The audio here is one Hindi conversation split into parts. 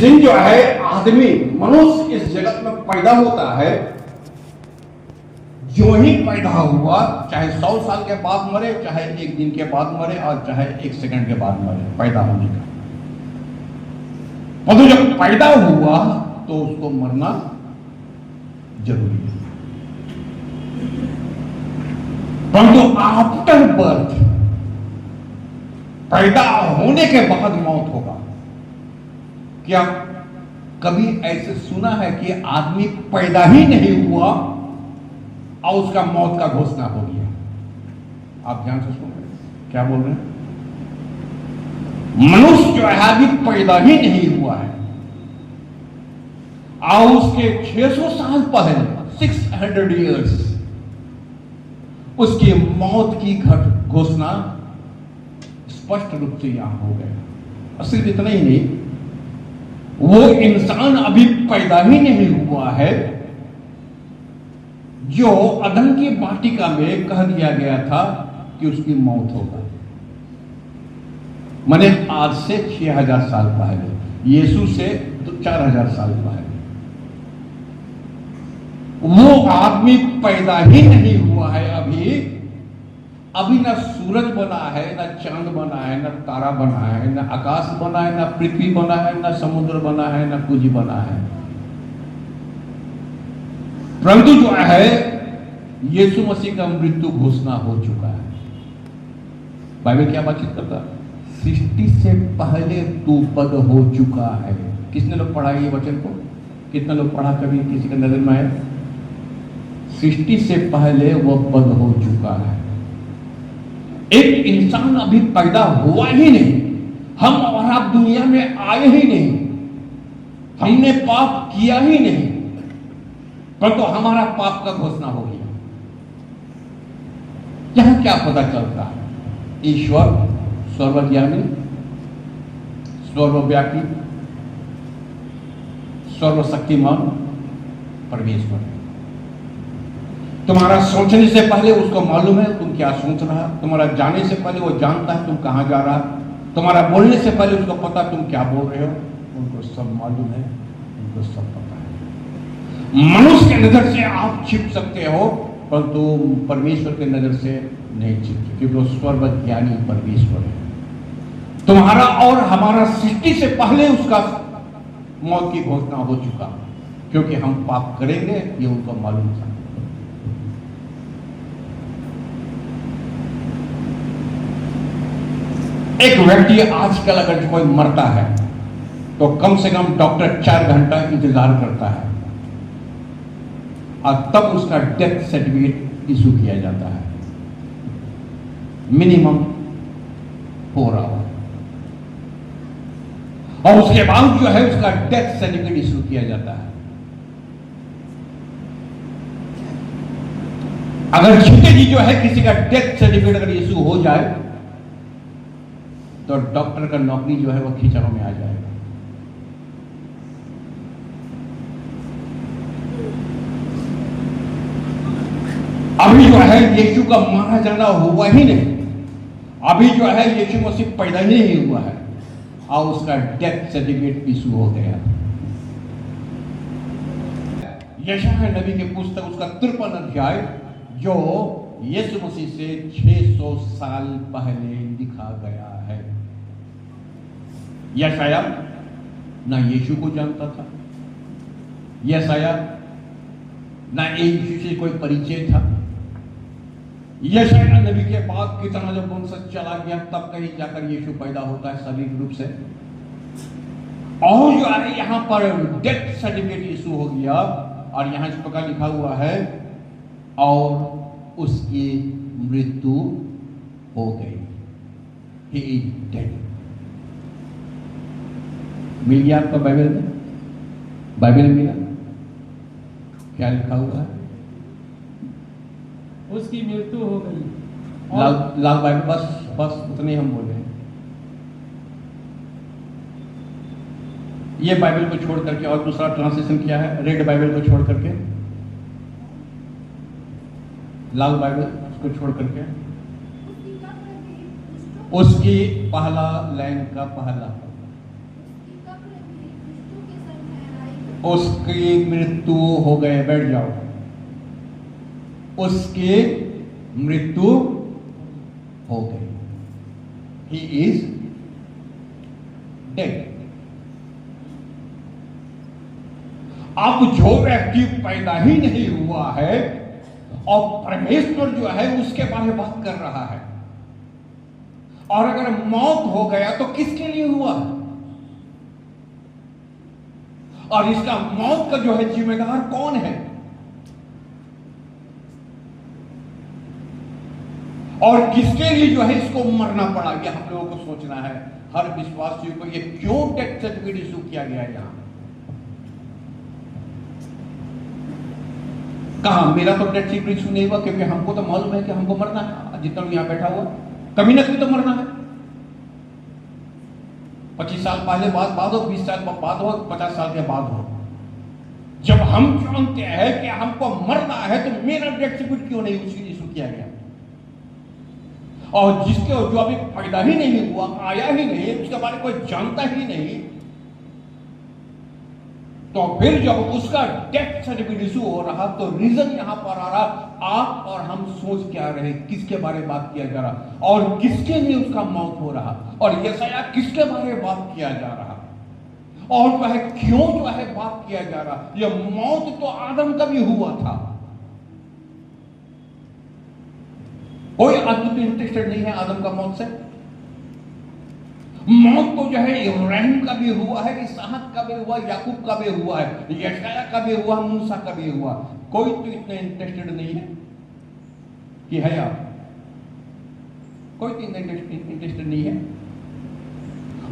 दिन जो है आदमी मनुष्य इस जगत में पैदा होता है, जो ही पैदा हुआ, चाहे 100 साल के बाद मरे, चाहे 1 दिन के बाद मरे, और चाहे 1 सेकंड के बाद मरे, पैदा होने का मतलब जब पैदा हुआ तो उसको मरना जरूरी है। परंतु आफ्टर बर्थ, पैदा होने के बाद मौत होगा। क्या कभी ऐसे सुना है कि आदमी पैदा ही नहीं हुआ और उसका मौत का घोषणा हो गया? आप ध्यान से सुन रहे हैं क्या बोल रहे हैं? मनुष्य जो है अभी पैदा ही नहीं हुआ है और उसके 600 साल पहले, 600 इयर्स, उसकी मौत की घोषणा स्पष्ट रूप से यहां हो गया। और सिर्फ इतना ही नहीं, वो इंसान अभी पैदा ही नहीं हुआ है जो अदन की वाटिका में कह दिया गया था कि उसकी मौत होगा। माने आज से 6000 साल पहले, यीशु से 4000 साल पहले वो आदमी पैदा ही नहीं हुआ है। अभी ना सूरज बना है, ना चांद बना है, ना तारा बना है, ना आकाश बना है, ना पृथ्वी बना है, ना समुद्र बना है, ना कुछ बना है। परंतु जो है यीशु मसीह का मृत्यु घोषणा हो चुका है। बाइबल क्या बातचीत करता है? सृष्टि से पहले तू पद हो चुका है। किसने लोग पढ़ा ये वचन को? कितने लोग पढ़ा? कभी किसी का नजर में आया? सृष्टि से पहले वह पद हो चुका है। एक इंसान अभी पैदा हुआ ही नहीं, हम और आप दुनिया में आए ही नहीं, हमने पाप किया ही नहीं, परंतु हमारा पाप का घोषणा हो गया। यहां क्या पता चलता है? ईश्वर सर्वज्ञानी, सर्वव्यापी, सर्वशक्तिमान परमेश्वर है। तुम्हारा सोचने से पहले उसको मालूम है तुम क्या सोच रहा। तुम्हारा जाने से पहले वो जानता है तुम कहां जा रहा। तुम्हारा बोलने से पहले उसको पता तुम क्या बोल रहे हो। उनको सब मालूम है, उनको सब पता है। मनुष्य के नजर से आप छिप सकते हो, परंतु परमेश्वर के नजर से नहीं छिप सकते, क्योंकि वो सर्वज्ञानी परमेश्वर है। तुम्हारा और हमारा सृष्टि से पहले उसका मौत की घोषणा हो चुका, क्योंकि हम पाप करेंगे ये उनको मालूम था। एक व्यक्ति आजकल अगर कोई मरता है तो कम से कम डॉक्टर 4 घंटा इंतजार करता है और तब उसका डेथ सर्टिफिकेट इशू किया जाता है, मिनिमम 4 आवर। और उसके बाद जो है उसका डेथ सर्टिफिकेट इशू किया जाता है। अगर छीटे जी जो है किसी का डेथ सर्टिफिकेट अगर इशू हो जाए तो डॉक्टर का नौकरी जो है वो खिचड़ों में आ जाएगा। अभी जो है यीशु का मारा जाना हुआ ही नहीं, अभी जो है यीशु मसीह पैदा ही नहीं हुआ है और उसका डेथ सर्टिफिकेट इशू हो गया। यशायाह नबी के पुस्तक उसका 53 अध्याय जो यीशु मसीह से 600 साल पहले लिखा गया है। यशायाह ना यीशु को जानता था, यशायाह ना यीशु से कोई परिचय था। यशायाह नबी के बाद कितना जब वंशज चला गया तब कहीं जाकर यीशु पैदा होता है शारीरिक रूप से। और जो है यहां पर डेथ सर्टिफिकेट इशू हो गया और यहां इस प्रकार लिखा हुआ है और उसकी मृत्यु हो गई। He is dead। मिल गया आपका बाइबल में? बाइबल में मिला? क्या लिखा हुआ है? उसकी मृत्यु हो गई। लाल बाइबल, बस उतने हम बोले। ये बाइबल को छोड़ करके और दूसरा ट्रांसलेशन किया है, रेड बाइबल को छोड़ करके, लाल बाइबल उसको छोड़ करके, उसकी पहला लाइन का पहला उसकी मृत्यु हो गए, बैठ जाओ, उसकी मृत्यु हो गई, ही इज डेड। अब जो व्यक्ति पैदा ही नहीं हुआ है और परमेश्वर जो है उसके बारे में बात कर रहा है, और अगर मौत हो गया तो किसके लिए हुआ, और इसका मौत का जो है जिम्मेदार कौन है, और किसके लिए जो है इसको मरना पड़ा, ये हम लोगों को सोचना है। हर विश्वासी को ये क्यों डेथ सर्टिफिकेट इशू किया गया है? यहां कहा मेरा तो डेथ सर्टिफिकेट इशू नहीं हुआ, क्योंकि हमको तो मालूम है कि हमको मरना है। जितना लोग यहां बैठा हुआ कभी ना कभी तो मरना है। 25 साल पहले बाद हो, 20 साल बाद हो, 50 साल के बाद हो, जब हम जानते हैं कि हमको मरना है तो मेरा डेथ सर्टिफिकेट क्यों नहीं उसके इशू किया गया? और जिसके जो अभी पैदा ही नहीं हुआ, आया ही नहीं, उसके बारे में कोई जानता ही नहीं, तो फिर जब उसका डेथ सर्टिफिकेट इशू हो रहा तो रीजन यहां पर आ रहा, आप और हम सोच क्या रहे, किसके बारे में बात किया जा रहा और किसके लिए उसका मौत हो रहा, और यशाया किसके बारे में बात किया जा रहा, और जो है क्यों जो है बात किया जा रहा। यह मौत तो आदम का भी हुआ था। कोई आदमी इंटरेस्टेड नहीं है आदम का मौत से। मौत तो जो है इब्राहिम का भी हुआ है, इसहाक का भी हुआ, याकूब का भी हुआ है, यशाया का भी हुआ, मूसा का भी हुआ। कोई तो इतना इंटरेस्टेड नहीं है कि है आप, कोई तो इंटरेस्टेड नहीं है।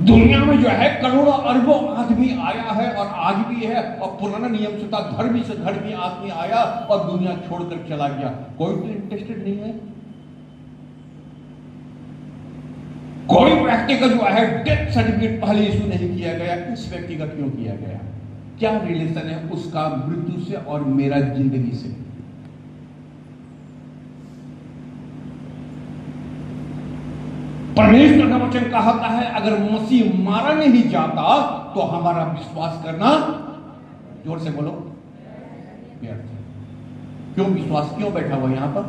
दुनिया में जो है करोड़ों अरबों आदमी आया है और आज भी है, और पुराना नियम से था, धर्मी से धर्मी आदमी आया और दुनिया छोड़कर चला गया। कोई तो इंटरेस्टेड नहीं है। कोई व्यक्ति का जो है डेथ सर्टिफिकेट पहले इशू नहीं किया गया, इस व्यक्ति का क्यों किया गया? क्या रिलेशन है उसका मृत्यु से और मेरा जिंदगी से? परमेश्वर का वचन कहता है अगर मसीह मारा नहीं जाता तो हमारा विश्वास करना, जोर से बोलो, व्यर्थ है। क्यों विश्वास, क्यों बैठा हुआ यहां पर,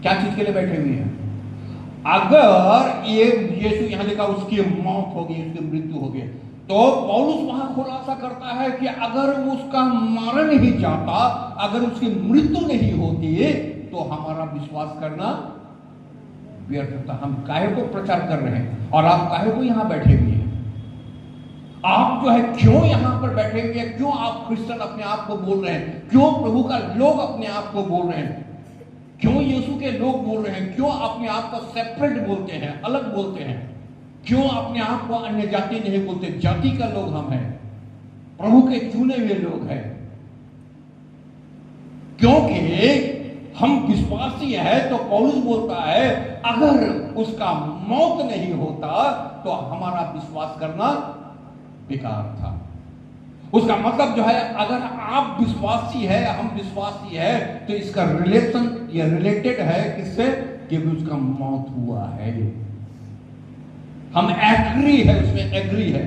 क्या चीज के लिए बैठे हुए हैं? अगर ये यीशु यहां लिखा उसकी मौत होगी, उसकी मृत्यु होगी, तो पौलुस वहां खुलासा करता है कि अगर उसका मारा नहीं जाता, अगर उसकी मृत्यु नहीं होती तो हमारा विश्वास करना व्यर्थ था। हम काहे को प्रचार कर रहे हैं और आप काहे को यहां बैठे हुए हैं? आप जो है क्यों यहां पर बैठे हुए हैं? क्यों आप क्रिश्चियन अपने आप को बोल रहे हैं? क्यों प्रभु का लोग अपने आप को बोल रहे हैं? क्यों यीशु के लोग बोल रहे हैं? क्यों अपने आप को सेपरेट बोलते हैं, अलग बोलते हैं? क्यों अपने आप को अन्य जाति नहीं बोलते? जाति का लोग हम हैं, प्रभु के चुने हुए लोग हैं। क्योंकि हम विश्वासी है। तो पौलुस बोलता है अगर उसका मौत नहीं होता तो हमारा विश्वास करना बेकार था। उसका मतलब जो है अगर आप विश्वासी है, हम विश्वासी है, तो इसका रिलेशन ये रिलेटेड है किससे? कि उसका मौत हुआ है। हम एग्री है, उसमें एग्री है,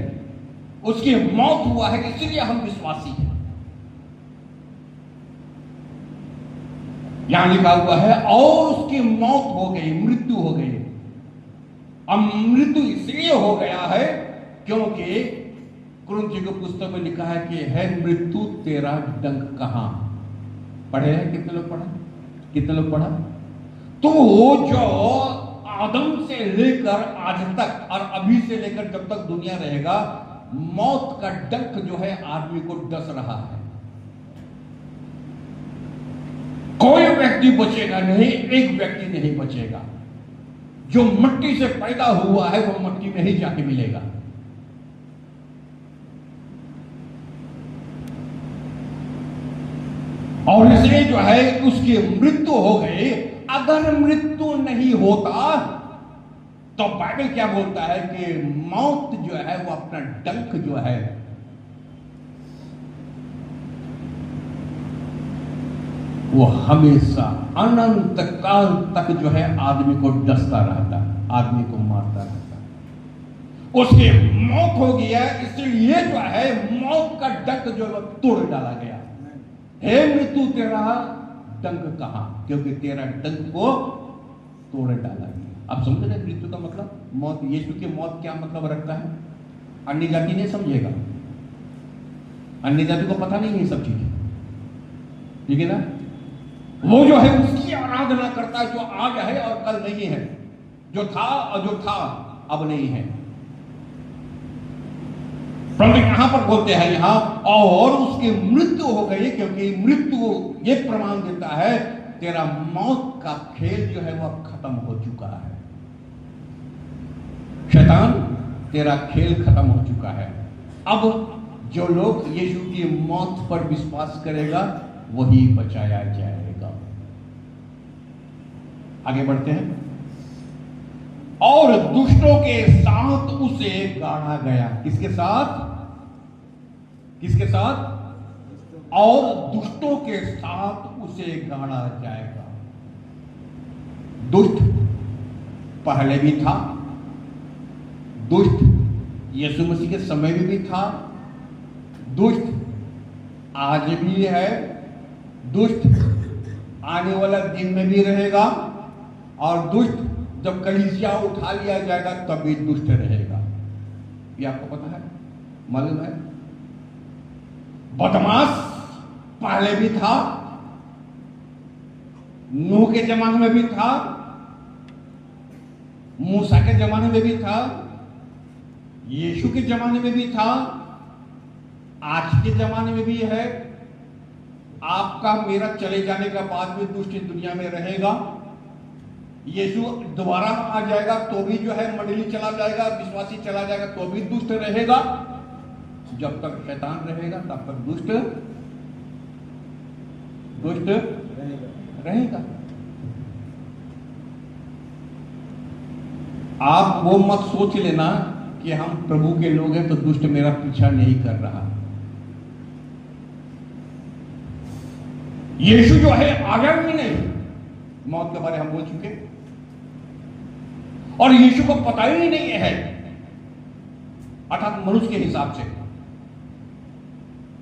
उसकी मौत हुआ है, इसलिए हम विश्वासी हैं। यहां लिखा हुआ है और उसकी मौत हो गई, मृत्यु हो गई। अब मृत्यु इसलिए हो गया है क्योंकि कुरिन्थियों की पुस्तक में लिखा है कि है मृत्यु तेरा डंक कहां? पढ़े हैं? कितने लोग पढ़ा? कितने लोग पढ़ा? तो जो आदम से लेकर आज तक और अभी से लेकर जब तक दुनिया रहेगा, मौत का डंक जो है आदमी को डस रहा है। कोई व्यक्ति बचेगा नहीं, एक व्यक्ति नहीं बचेगा। जो मिट्टी से पैदा हुआ है वो मिट्टी में ही जाके मिलेगा। और इसलिए जो है उसकी मृत्यु हो गई। अगर मृत्यु नहीं होता तो बाइबल क्या बोलता है कि मौत जो है वो अपना डंक जो है वो हमेशा अनंत काल तक जो है आदमी को डसता रहता है, आदमी को मारता रहता है। उसकी मौत हो गई है, इसलिए जो है मौत का डंक जो है तोड़ डाला गया। हे मृत्यु तेरा डंक कहां, क्योंकि तेरा डंक को तोड़ डाला गया। अब समझ रहे मृत्यु का मतलब मौत। यीशु की मौत क्या मतलब रखता है, अन्य जाति नहीं समझेगा, अन्य जाति को पता नहीं है सब चीजें, ठीक है ना। वो जो है उसकी आराधना करता है जो आज है और कल नहीं है, जो था और जो था अब नहीं है। परंतु यहां पर बोलते हैं यहां और उसकी मृत्यु हो गई, क्योंकि मृत्यु ये प्रमाण देता है तेरा मौत का खेल जो है वह खत्म हो चुका है। शैतान तेरा खेल खत्म हो चुका है। अब जो लोग यीशु की मौत पर विश्वास करेगा वही बचाया जाएगा। आगे बढ़ते हैं। और दुष्टों के साथ उसे गाड़ा गया। किसके साथ, किसके साथ? और दुष्टों के साथ उसे गाड़ा जाएगा। दुष्ट पहले भी था, दुष्ट यीशु मसीह के समय में भी था, दुष्ट आज भी है, दुष्ट आने वाला दिन में भी रहेगा, और दुष्ट जब कलीसिया उठा लिया जाएगा तब भी दुष्ट रहेगा। ये आपको पता है, मालूम है। बदमाश पहले भी था, नूह के जमाने में भी था, मूसा के जमाने में भी था, यीशु के जमाने में भी था, आज के जमाने में भी है। आपका मेरा चले जाने का बाद भी दुष्ट दुनिया में रहेगा। यीशु दोबारा आ जाएगा तो भी जो है मंडली चला जाएगा, विश्वासी चला जाएगा तो भी दुष्ट रहेगा। जब तक शैतान रहेगा तब तक दुष्ट रहेगा। आप वो मत सोच लेना कि हम प्रभु के लोग हैं तो दुष्ट मेरा पीछा नहीं कर रहा। यीशु जो है आगे भी नहीं, मौत के बारे हम बोल चुके, और यीशु को पता ही नहीं है, अर्थात मनुष्य के हिसाब से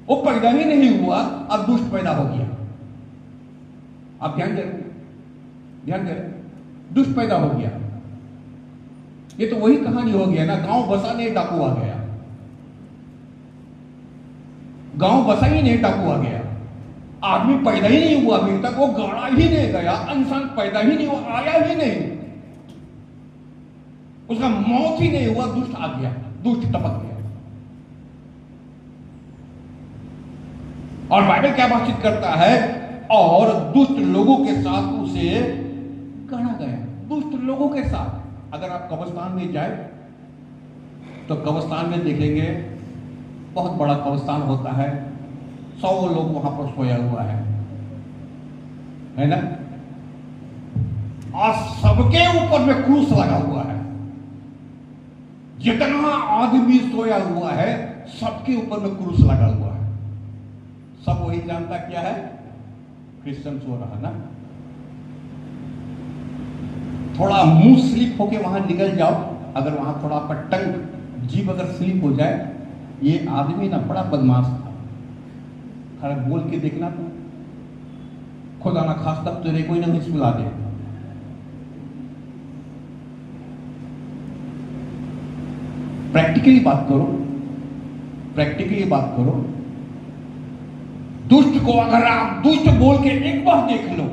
वो पैदा ही नहीं हुआ, अब दुष्ट पैदा हो गया। आप ध्यान दे रहे, ध्यान दे रहे, दुष्ट पैदा हो गया। ये तो वही कहानी हो गया ना, गांव बसा नहीं डाकू आ गया, गांव बसा ही नहीं डाकू आ गया। आदमी पैदा ही नहीं हुआ अभी तक, वो गाड़ा ही नहीं गया, इंसान पैदा ही नहीं हुआ, आया ही नहीं, उसका मौत ही नहीं हुआ, दुष्ट आ गया, दुष्ट टपक गया। और बाइबल क्या बातचीत करता है, और दुष्ट लोगों के साथ उसे गढ़ा गया। दुष्ट लोगों के साथ। अगर आप कब्रिस्तान में जाए तो कब्रिस्तान में देखेंगे बहुत बड़ा कब्रिस्तान होता है, 100 लोग वहां पर सोया हुआ है ना, और सबके ऊपर में क्रूस लगा हुआ है। जितना आदमी सोया हुआ है सबके ऊपर में क्रूस लगा हुआ है। सब वही जानता क्या है, क्रिश्चियन सो रहा ना। थोड़ा मुंह स्लिप होके वहां निकल जाओ, अगर वहां थोड़ा आपका टंग जीभ अगर स्लिप हो जाए, ये आदमी ना बड़ा बदमाश था, खड़ा बोल के देखना तो खुदा ना खास तब तेरे कोई ना सुला दे। प्रैक्टिकली बात करो, प्रैक्टिकली बात करो। दुष्ट को अगर आप दुष्ट बोल के एक बार देख लो,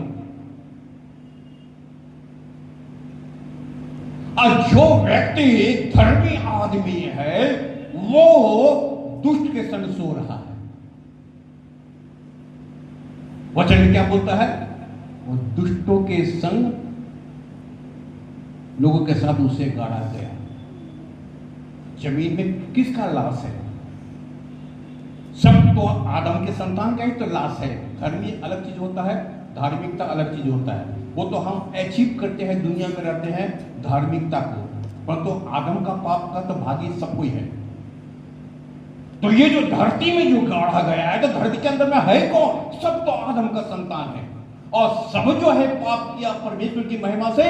और जो व्यक्ति धर्मी आदमी है वो दुष्ट के संग सो रहा है। वचन में क्या बोलता है, वो दुष्टों के संग लोगों के साथ उसे गाड़ा गया। जमीन में किसका लाश है? सब तो आदम के संतान का ही तो लाश है। धर्मी अलग चीज होता है, धार्मिकता अलग चीज होता है। वो तो हम अचीव करते हैं, दुनिया में रहते हैं धार्मिकता को, परंतु आदम का पाप का तो भागी सब कोई है। तो ये जो धरती में जो गाढ़ा गया है, तो धरती के अंदर में है कौन? सब तो आदम का संतान है, और सब जो है पाप किया परमेश्वर की महिमा से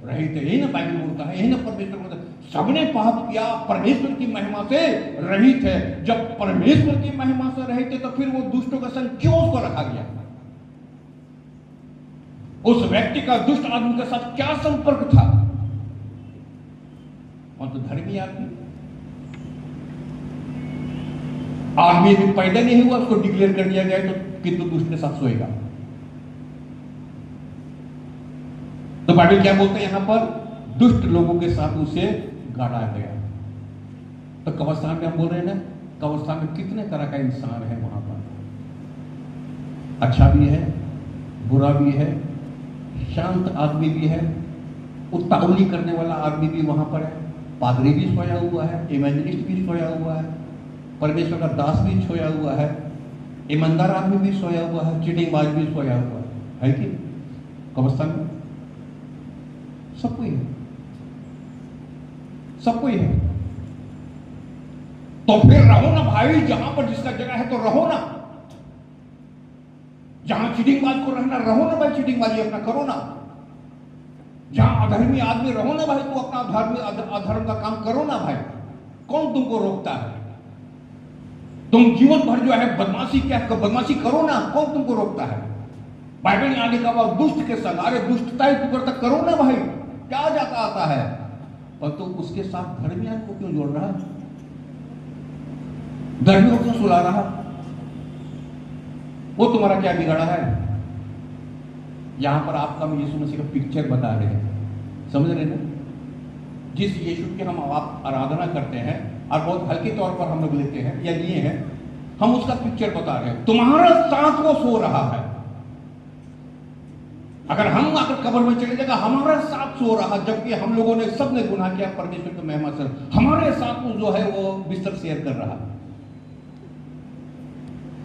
रहित। यही ना बाइबल बोलता है, यही ना परमेश्वर बोलता है, सबने पाप किया, परमेश्वर की महिमा से रहित है। जब परमेश्वर की महिमा से रहित थे तो फिर वो दुष्टों का संग क्यों उसको रखा गया? उस व्यक्ति का दुष्ट आदमी के साथ क्या संपर्क था? और तो धर्मी आदमी भी पैदा नहीं हुआ, उसको डिक्लेयर कर दिया गया तो किंतु दुष्ट के साथ सोएगा। तो बाइबल क्या बोलते हैं यहां पर? दुष्ट लोगों के साथ उसे गाड़ा गया। तो कब्रिस्तान में हम बोल रहे हैं ना, कब्रिस्तान में कितने तरह का इंसान है वहां पर। अच्छा भी है, बुरा भी है, शांत आदमी भी है, उतावली करने वाला आदमी भी वहां पर है, पादरी भी सोया हुआ है, इवेंजलिस्ट भी सोया हुआ है, परमेश्वर का दास भी सोया हुआ है, ईमानदार आदमी भी सोया हुआ है, चीटिंगबाज भी सोया हुआ है कि कब्रिस्तान में सब कोई है, सब कोई है। तो फिर रहो ना भाई, जहां पर जिसका जगह है तो रहो ना। जहां चीटिंगबाज को रहना, रहो ना भाई, चीटिंगबाजी अपना करो ना। जहां अधर्मी आदमी, रहो ना भाई, तू अपना अधर्म का काम करो ना भाई। कौन तुमको रोकता है? तुम जीवन भर जो है बदमाशी करो ना, कौन तुमको रोकता है? बाइबल में आने का बाद दुष्ट के संग, अरे दुष्टता ही तू करता, करो ना भाई, क्या जाता आता है? और तो उसके साथ धर्मियों को क्यों जोड़ रहा? धर्मियों को क्यों सुला रहा? वो तुम्हारा क्या बिगाड़ा है? यहां पर आपका हम यीशु मसीह का पिक्चर बता रहे हैं, समझ रहे ना? जिस यीशु की हम आप आराधना करते हैं और बहुत हल्के तौर पर हम लोग लेते हैं या लिए हैं, हम उसका पिक्चर बता रहे हैं। तुम्हारा साथ वो सो रहा है। अगर हम आकर कब्र में चले जाएगा, हमारा साथ सो रहा, जबकि हम लोगों ने सबने गुनाह किया परमेश्वर की महिमा से, हमारे साथ वो जो है वो बिस्तर शेयर कर रहा,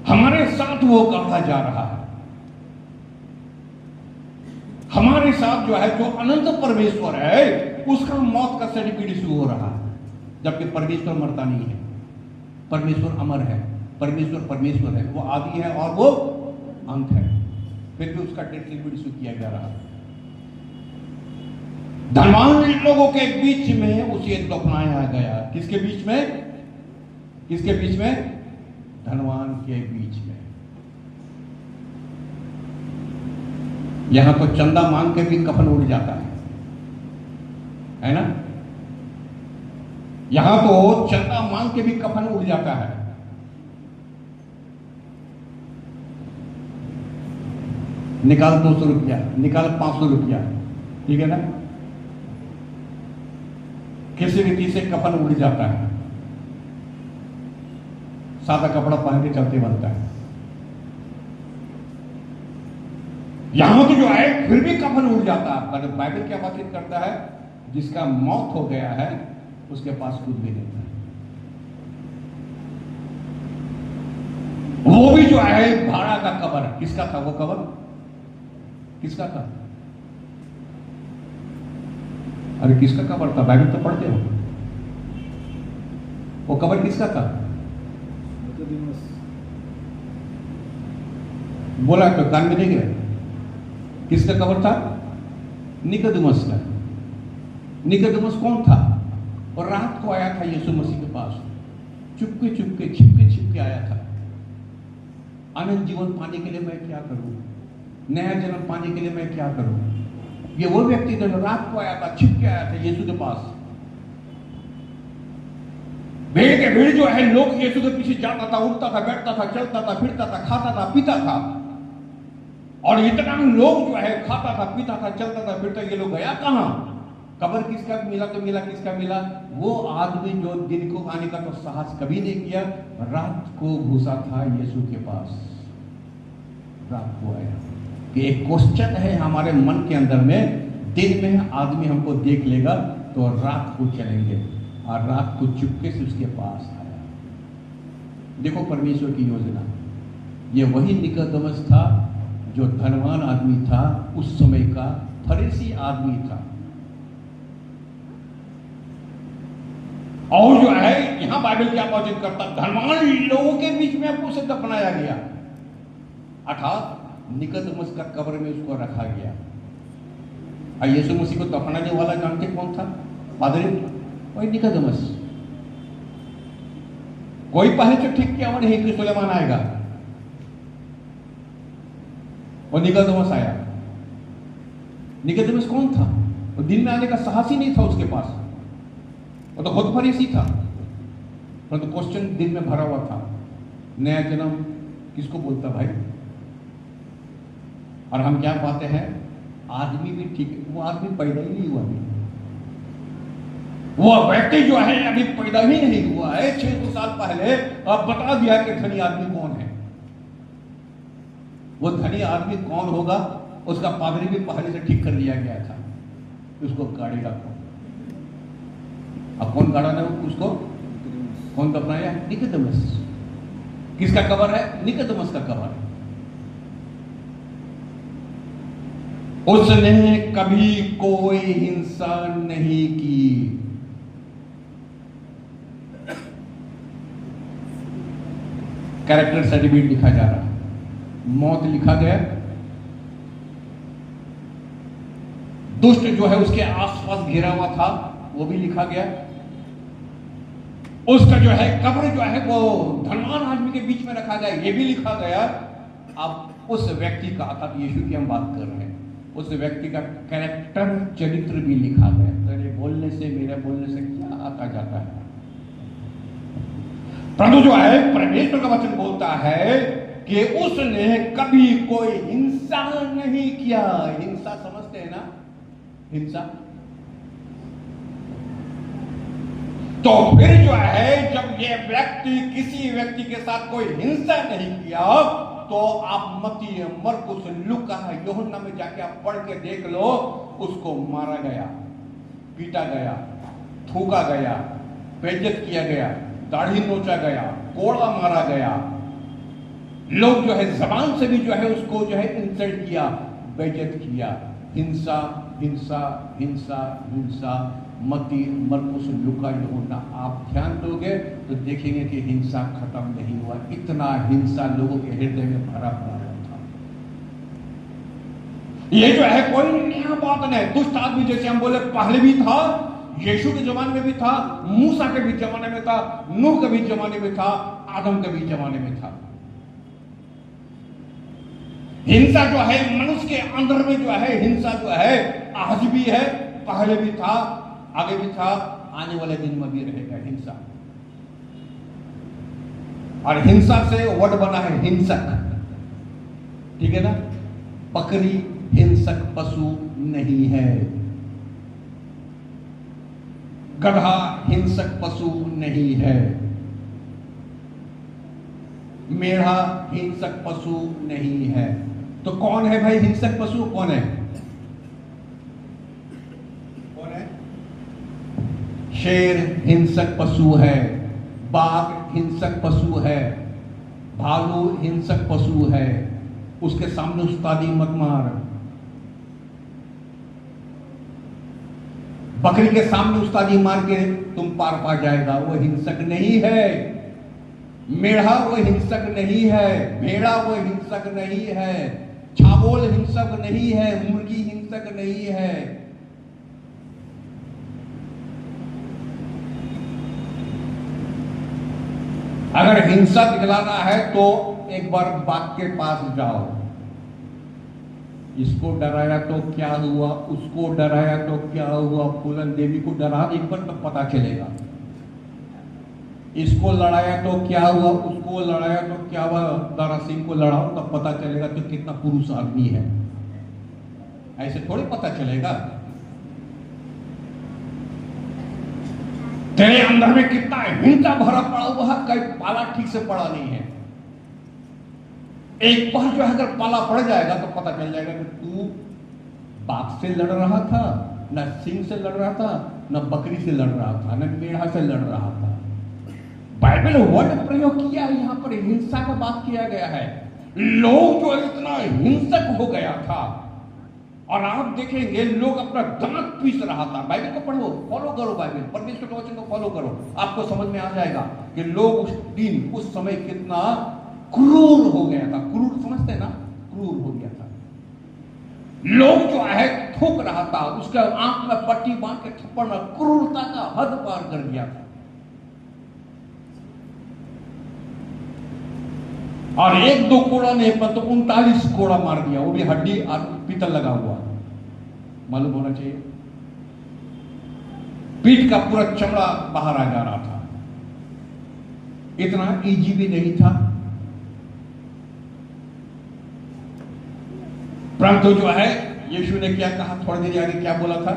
हमारे साथ वो गाढ़ा जा रहा है, हमारे साथ जो है जो अनंत परमेश्वर है उसका मौत का सर्टिफिकेट शुरू हो रहा है। जबकि परमेश्वर मरता नहीं है, परमेश्वर अमर है, परमेश्वर है, वो आदि है और वो अंत है, फिर भी उसका डेथ सर्टिफिकेट शुरू किया जा रहा है। धनवान लोगों के बीच में उसे दफनाया गया। किसके बीच में? किसके बीच में? धनवान के बीच में। यहां तो चंदा मांग के भी कफन उड़ जाता है ना? यहां तो चंदा मांग के भी कफन उड़ जाता है। निकाल 200 रुपया, निकाल 500 रुपया, ठीक है ना? किसी रीति से कफन उड़ जाता है, सादा कपड़ा पहन के चलते बनता है। यहां तो जो है फिर भी कफन उड़ जाता है आपका। जब बाइबल क्या बातचीत करता है, जिसका मौत हो गया है उसके पास कुछ भी नहीं था। वो भी जो है भाड़ा का कब्र। किसका था वो कब्र? किसका था? अरे किसका कब्र था? बाइबल तो पढ़ते हो। वो कब्र किसका था? बोला तो कान में नहीं गया। किसका कब्र था? निकोदेमुस का। निकोदेमुस कौन था? और रात को आया था यीशु मसीह के पास, चुपके चुपके छिपके छिपके आया था। अनंत जीवन पाने के लिए मैं क्या करूं? नया जन्म पाने के लिए मैं क्या करूं? ये वो व्यक्ति था जो रात को आया था, छिपके आया था यीशु के पास। भीड़ के भीड़ जो है, लोग यीशु के पीछे जाता था, उठता था, बैठता था, चलता था, फिरता था, खाता था, पीता था। और इतना लोग जो है खाता था, पीता था, चलता था, फिरता, ये लोग गया कहां? कब्र किसका मिला तो मिला, किसका मिला? वो आदमी जो दिन को आने का तो साहस कभी नहीं किया, रात को घुसा था यीशु के पास। रात को आया कि एक क्वेश्चन है हमारे मन के अंदर में, दिन में आदमी हमको देख लेगा तो रात को चलेंगे, और रात को चुपके से उसके पास आया। देखो परमेश्वर की योजना। ये वही निकोदेमुस था जो धनवान आदमी था, उस समय का फरीसी आदमी था। और जो है यहां बाइबल क्या बातचीत करता, धनवान लोगों के बीच में आपको उसे दफनाया गया, अर्थात निकोदेमुस का कब्र में उसको रखा गया। और यीशु मसीह को दफनाने वाला जानते कौन था? पादरी। वही निकोदेमस। कोई पहले से ठीक किया हुआ नहीं कि सुलेमान आएगा, वो निकोदेमस आया। निकोदेमस कौन था? वो दिन में आने का साहस ही नहीं था उसके पास, वो तो खुद फरीसी था, परंतु क्वेश्चन दिल में भरा हुआ था, नया जन्म किसको बोलता भाई? और हम क्या पाते हैं, आदमी भी ठीक है, वो आदमी पैदा ही नहीं हुआ अभी, वो व्यक्ति जो है अभी पैदा ही नहीं हुआ है। 600 साल पहले अब बता दिया कि धनी आदमी कौन है। वो धनी आदमी कौन होगा उसका पादरी भी पहले से ठीक कर लिया गया था, उसको गाड़ी रखो। अब कौन गाड़ा ने उसको, कौन दफनाया? निकोदेमस। किसका कबर है? निकोदेमस का कबर है। उसने कभी कोई हिंसा नहीं की। कैरेक्टर सर्टिफिकेट लिखा जा रहा है, मौत लिखा गया, दुष्ट जो है उसके आसपास घिरा हुआ था वो भी लिखा गया, उसका जो है कब्र जो है वो धनवान आदमी के बीच में रखा गया, ये भी लिखा गया। अब उस व्यक्ति का, अर्थात यीशु की हम बात कर रहे हैं, उस व्यक्ति का कैरेक्टर चरित्र भी लिखा गया। तेरे बोलने से, मेरे बोलने से क्या आता जाता है? परंतु जो है परमेश्वर का वचन बोलता है कि उसने कभी कोई हिंसा नहीं किया। हिंसा समझते हैं ना? हिंसा तो फिर जो है जब ये व्यक्ति किसी व्यक्ति के साथ कोई हिंसा नहीं किया तो आप मत्ती, मरकुस, लूका, यूहन्ना में जाके आप पढ़ के देख लो, उसको मारा गया, पीटा गया, थूका गया, बेइज्जत किया गया, दाढ़ी नोचा गया, कोड़ा मारा गया, लोग जो है जबान से भी जो है उसको जो है इंसल्ट किया, बेइज्जत किया। हिंसा हिंसा हिंसा हिंसा। मत्ती, मरकुस, लूका, यूहन्ना आप ध्यान दोगे तो देखेंगे कि हिंसा खत्म नहीं हुआ। इतना हिंसा लोगों के हृदय में भरा पड़ा था। ये जो है कोई नया बात नहीं। दुष्ट आदमी जैसे हम बोले पहले भी था, यीशु के जमाने में भी था, मूसा के भी जमाने में था, नूह के भी जमाने में था, आदम के भी जमाने में था। हिंसा जो है मनुष्य के अंदर में जो है, हिंसा जो है आज भी है, पहले भी था, आगे भी था, आने वाले दिन में भी रहेगा हिंसा। और हिंसा से वर्ड बना है हिंसक, ठीक है ना? बकरी हिंसक पशु नहीं है, गधा हिंसक पशु नहीं है, मेढ़ा हिंसक पशु नहीं है। तो कौन है भाई हिंसक पशु? कौन है? कौन है? शेर हिंसक पशु है, बाघ हिंसक पशु है, भालू हिंसक पशु है, उसके सामने उस्तादी मत मार। बकरी के सामने उस्तादी मार के तुम पार पा जाएगा, वो हिंसक नहीं है। मेढ़ा वो हिंसक नहीं है, भेड़ा वो हिंसक नहीं है, छागोल हिंसक नहीं है, मुर्गी हिंसक नहीं है। अगर हिंसा दिखलाना है तो एक बार बाघ के पास जाओ, इसको डराया तो क्या हुआ, उसको डराया तो क्या हुआ, फूलन देवी को डरा एक बार तब पता चलेगा। इसको लड़ाया तो क्या हुआ, उसको लड़ाया तो क्या हुआ, दारा सिंह को लड़ाओ तब पता चलेगा कि कितना पुरुष आदमी है। ऐसे थोड़ी पता चलेगा। तेरे अंदर में कितना हिंसा भरा पड़ा हुआ है, कई पाला ठीक से पड़ा नहीं है। एक बार जो अगर पाला पड़ जाएगा तो पता चल जाएगा कि तू बाघ से लड़ रहा था, न सिंह से लड़ रहा था, न बकरी से लड़ रहा था, न मेढ़ा से लड़ रहा था। बाइबल वर्ड प्रयोग किया है, यहां पर हिंसा का बात किया गया है। लोग जो इतना हिंसक हो गया था, और आप देखेंगे लोग अपना दांत पीस रहा था। बाइबल को पढ़ो, फॉलो करो, बाइबल परमेश्वर के वचन को फॉलो करो, आपको समझ में आ जाएगा कि लोग उस दिन उस समय कितना क्रूर हो गया था। क्रूर समझते हैं ना? क्रूर हो गया था। लोग जो है थूक रहा था, उसके आंख में पट्टी बांध के थप्पड़ में क्रूरता का हद पार कर दिया था। और एक दो कोड़ा नहीं पर तो 39 कोड़ा मार दिया, वो भी हड्डी और पीतल लगा हुआ, मालूम होना चाहिए। पीठ का पूरा चमड़ा बाहर आ जा रहा था। इतना इजी भी नहीं था, परंतु जो है यीशु ने क्या कहा, थोड़ी देर आगे क्या बोला था,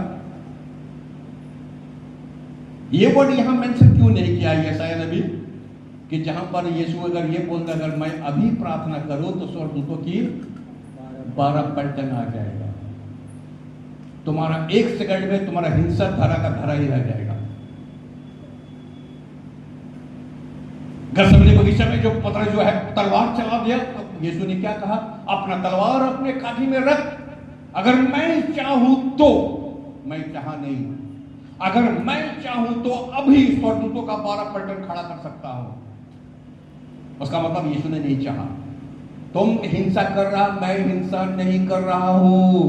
ये वर्ड यहां मेंशन क्यों नहीं किया यशायाह नबी कि जहां पर यीशु अगर ये बोलता अगर मैं अभी प्रार्थना करूं तो स्वर्गदूतों की 12 पलटन आ जाएगा, तुम्हारा 1 सेकंड में तुम्हारा हिंसा धरा का धरा ही रह जाएगा। गसमनी बगीचा में जो पत्थर जो है तलवार चला दिया, तो यीशु ने क्या कहा, अपना तलवार अपने काठी में रख, अगर मैं चाहूं तो, मैं चाहा नहीं, अगर मैं चाहूं तो अभी स्वर्गदूतों का 12 पलटन खड़ा कर सकता हूं। उसका मतलब यीशु ने नहीं चाहा। तुम हिंसा कर रहा, मैं हिंसा नहीं कर रहा हूं।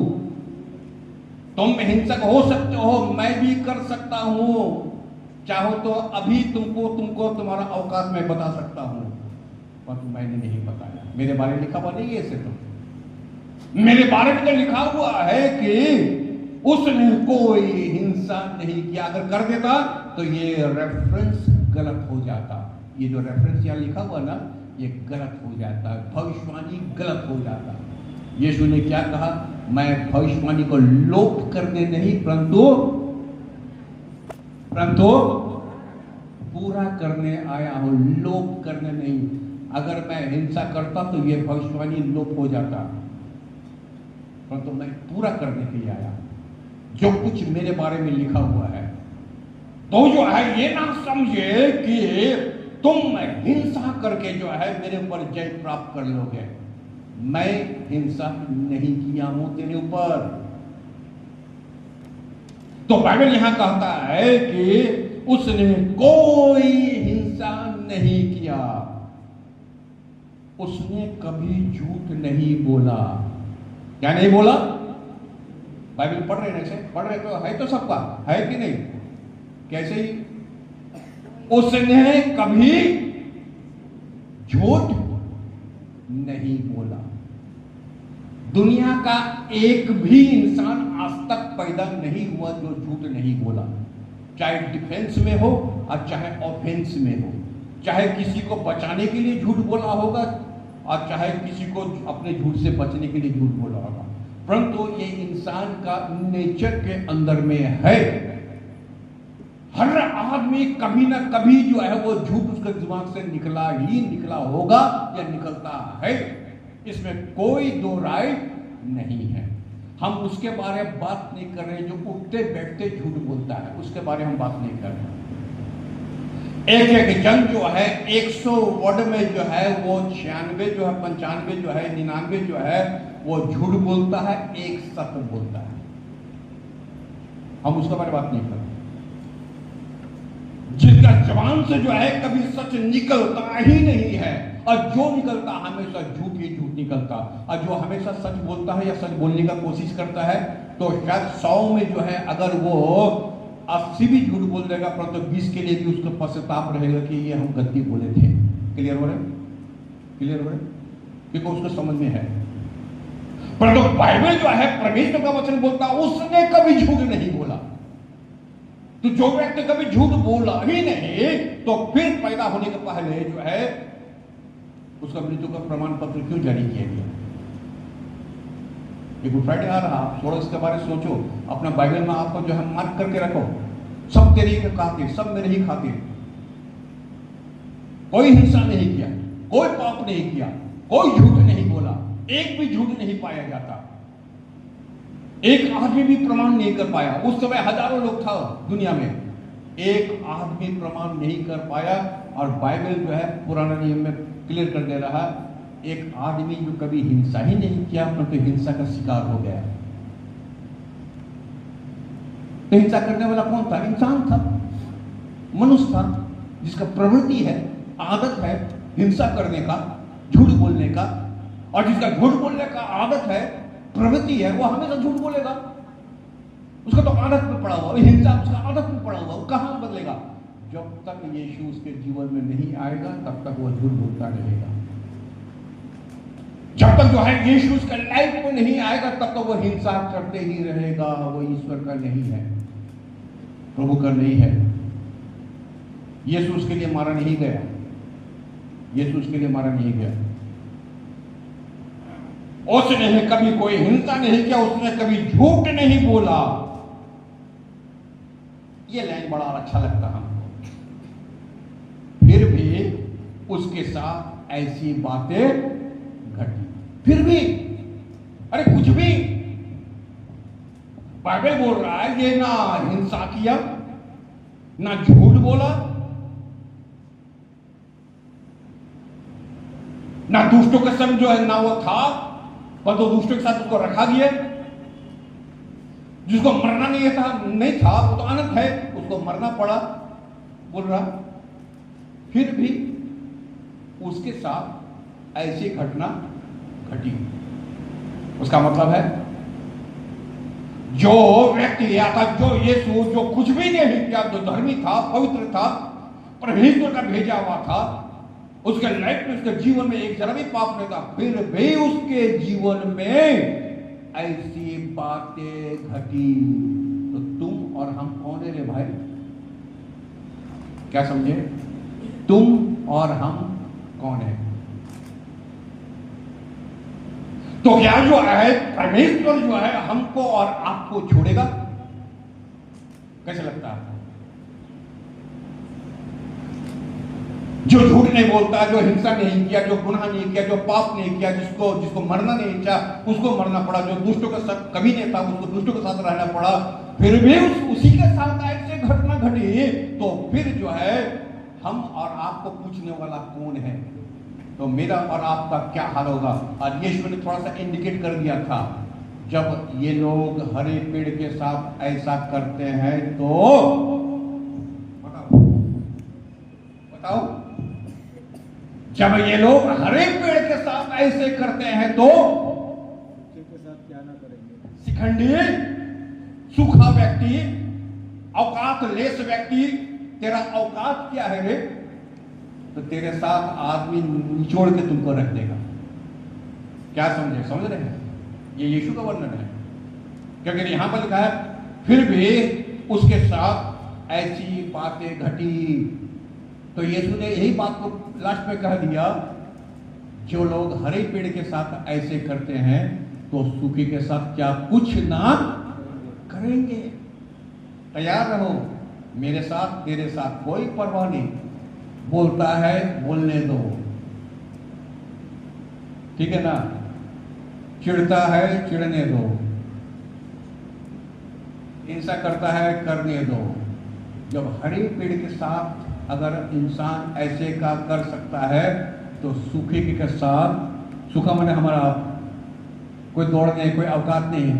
तुम हिंसक हो सकते हो, मैं भी कर सकता हूं। चाहो तो अभी तुमको तुम्हारा अवकाश मैं बता सकता हूं, पर मैंने नहीं बताया। मेरे बारे में लिखा हुआ नहीं है, तो मेरे बारे में तो लिखा हुआ है कि उसने कोई हिंसा नहीं किया। अगर कर देता तो ये रेफरेंस गलत हो जाता। ये जो रेफरेंस यहां लिखा हुआ ना, ये गलत हो जाता, भविष्यवाणी गलत हो जाता। यीशु ने क्या कहा, मैं भविष्यवाणी को लोप करने नहीं परंतु पूरा करने आया हूं, लोप करने नहीं। अगर मैं हिंसा करता तो यह भविष्यवाणी लोप हो जाता, परंतु मैं पूरा करने के लिए आया जो कुछ मेरे बारे में लिखा हुआ है। तो जो है ये ना समझे कि तुम हिंसा करके जो है मेरे ऊपर जय प्राप्त कर लोगे। मैं हिंसा नहीं किया हूं तेरे ऊपर। तो बाइबल यहां कहता है कि उसने कोई हिंसा नहीं किया, उसने कभी झूठ नहीं बोला। क्या नहीं बोला? बाइबल पढ़ रहे ना, पढ़ रहे तो है, तो सबका है कि नहीं? कैसे ही उसने कभी झूठ नहीं बोला। दुनिया का एक भी इंसान आज तक पैदा नहीं हुआ जो झूठ नहीं बोला, चाहे डिफेंस में हो और चाहे ऑफेंस में हो, चाहे किसी को बचाने के लिए झूठ बोला होगा और चाहे किसी को अपने झूठ से बचने के लिए झूठ बोला होगा। परंतु ये इंसान का नेचर के अंदर में है। हर आदमी कभी ना कभी जो है वो झूठ उसके दिमाग से निकला ही निकला होगा या निकलता है, इसमें कोई दो राय नहीं है। हम उसके बारे में बात नहीं कर रहे जो उठते बैठते झूठ बोलता है, उसके बारे में हम बात नहीं कर रहे। एक जन जो है 100 वर्ड में जो है वो 96 जो है 95 जो है 99 जो है वो झूठ बोलता है, एक सत्य बोलता है। हम उसके बारे में बात नहीं कर रहे। जिसका जवान से जो है कभी सच निकलता ही नहीं है और जो निकलता हमेशा झूठ ही झूठ निकलता, और जो हमेशा सच बोलता है या सच बोलने का कोशिश करता है तो शायद 100 में जो है अगर वो 80 भी झूठ बोल देगा, परंतु 20 के लिए भी उसको पश्चाताप रहेगा कि ये हम गलती बोले थे। क्लियर हो रहे? क्लियर हो रहे? क्योंकि उसको समझ में है। परंतु बाइबल जो है परमेश्वर का वचन बोलता उसने कभी झूठ नहीं बोला। तो जो व्यक्ति कभी झूठ बोला ही नहीं तो फिर पैदा होने के पहले जो है उसका मृत्यु का प्रमाण पत्र क्यों जारी किया गया? ये गुड फ्राइडे आ रहा, थोड़ा इसके बारे में सोचो। अपना बाइबल में आपको जो है मार्क करके रखो, सब तेरे ही खातिर, सब मेरे ही खातिर। कोई हिंसा नहीं किया, कोई पाप नहीं किया, कोई झूठ नहीं बोला, एक भी झूठ नहीं पाया जाता। एक आदमी भी प्रमाण नहीं कर पाया। उस समय हजारों लोग था दुनिया में, एक आदमी प्रमाण नहीं कर पाया। और बाइबल जो है पुराना नियम में क्लियर कर दे रहा, एक आदमी जो कभी हिंसा ही नहीं किया परंतु हिंसा का शिकार हो गया। तो हिंसा करने वाला कौन था? इंसान था, मनुष्य था, जिसका प्रवृत्ति है, आदत है हिंसा करने का, झूठ बोलने का। और जिसका झूठ बोलने का आदत है, प्रवृत्ति है, वो हमेशा झूठ बोलेगा। उसका तो आदत में पड़ा हुआ, हिंसा उसका आदत में पड़ा हुआ, वो कहाँ बदलेगा? जब तक यीशु उसके जीवन में नहीं आएगा तब तक वो झूठ बोलता रहेगा। जब तक जो है यीशु उसका लाइफ में नहीं आएगा तब तक वो हिंसा करते ही रहेगा। वो ईश्वर का नहीं है, प्रभु का नहीं है। यीशु उसके लिए मारा नहीं गया, यीशु उसके लिए मारा नहीं गया। उसने कभी कोई हिंसा नहीं किया, उसने कभी झूठ नहीं बोला। ये लाइन बड़ा अच्छा लगता हमको। फिर भी उसके साथ ऐसी बातें घटी, फिर भी अरे कुछ भी बाइबल बोल रहा है ये ना हिंसा किया, ना झूठ बोला, ना दुष्टों के संग जो है ना वो था, पर तो दुष्टों के साथ उसको रखा गया। जिसको मरना नहीं था वो तो अनंत है, उसको मरना पड़ा बोल रहा। फिर भी उसके साथ ऐसी घटना घटी। उसका मतलब है जो व्यक्ति या था, जो यीशु जो कुछ भी नहीं किया, जो धर्मी था, पवित्र था, परमेश्वर का भेजा हुआ था, उसके लाइफ में उसके जीवन में एक जरा भी पाप नहीं था, फिर भी उसके जीवन में ऐसी बातें घटी। तो तुम और हम कौन है रे भाई? क्या समझे? तुम और हम कौन है? तो क्या जो है परमेश्वर जो है हमको और आपको छोड़ेगा? कैसे लगता है? जो झूठ नहीं बोलता, जो हिंसा नहीं किया, जो गुनाह नहीं किया, जो पाप नहीं किया, जिसको मरना नहीं चाहा उसको मरना पड़ा, जो दुष्टों के साथ कभी नहीं था उसको दुष्टों के साथ रहना पड़ा, फिर भी उसी के साथ ऐसे घटना घटी, तो फिर जो है हम और आपको पूछने वाला कौन है? तो मेरा और आपका क्या हाल होगा? और यीशु ने थोड़ा सा इंडिकेट कर दिया था, जब ये लोग हरे पेड़ के साथ ऐसा करते हैं तो बताओ, जब ये लोग हरे पेड़ के साथ ऐसे करते हैं तो के साथ क्या ना करेंगे? शिखंडी, सूखा व्यक्ति, औकात लेस व्यक्ति, तेरा औकात क्या है रे? तो तेरे साथ आदमी निचोड़ के तुमको रख देगा। क्या समझे? समझ रहे हैं? ये यीशु का वर्णन है, क्योंकि यहां पर लिखा है फिर भी उसके साथ ऐसी बातें घटी। तो यीशु ने यही बात को लास्ट में कह दिया, जो लोग हरे पेड़ के साथ ऐसे करते हैं तो सूखे के साथ क्या कुछ ना करेंगे। तैयार रहो, मेरे साथ तेरे साथ कोई परवाह नहीं। बोलता है बोलने दो, ठीक है ना? चिढ़ता है चिढ़ने दो, हिंसा करता है करने दो। जब हरे पेड़ के साथ अगर इंसान ऐसे का कर सकता है तो सूखे के साथ, सूखा माने हमारा कोई दौड़ नहीं, कोई औकात नहीं,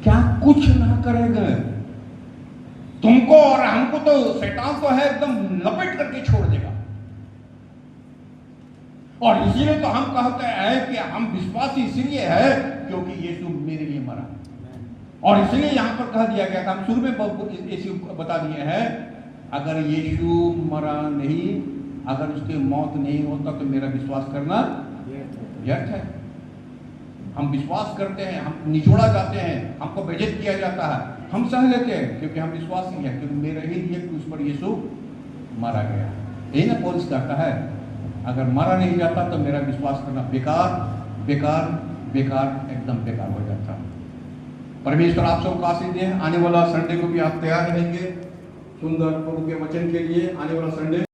क्या कुछ ना करेंगे। तुमको और हमको तो शैतान तो है एकदम लपेट करके छोड़ देगा। और इसीलिए तो हम कहते हैं कि हम विश्वासी इसलिए है क्योंकि यीशु मेरे लिए मरा, और इसलिए यहां पर कह दिया गया था, हम शुरू में यीशु बता दिए हैं, अगर यीशु मरा नहीं, अगर उसकी मौत नहीं होता तो मेरा विश्वास करना व्यर्थ है। हम विश्वास करते हैं, हम निचोड़ा जाते हैं, हमको बेइज्जत किया जाता है, हम सह लेते हैं क्योंकि हम विश्वासी हैं, क्योंकि मेरे ही लिए क्रूस पर यीशु मारा गया। यही ना पौलुस कहता है, अगर मारा नहीं जाता तो मेरा विश्वास करना बेकार बेकार बेकार एकदम बेकार हो जाता। परमेश्वर आप सबको आशीष दे। आने वाला संडे को भी आप तैयार रहेंगे सुंदर प्रभु के वचन के लिए। आने वाला संडे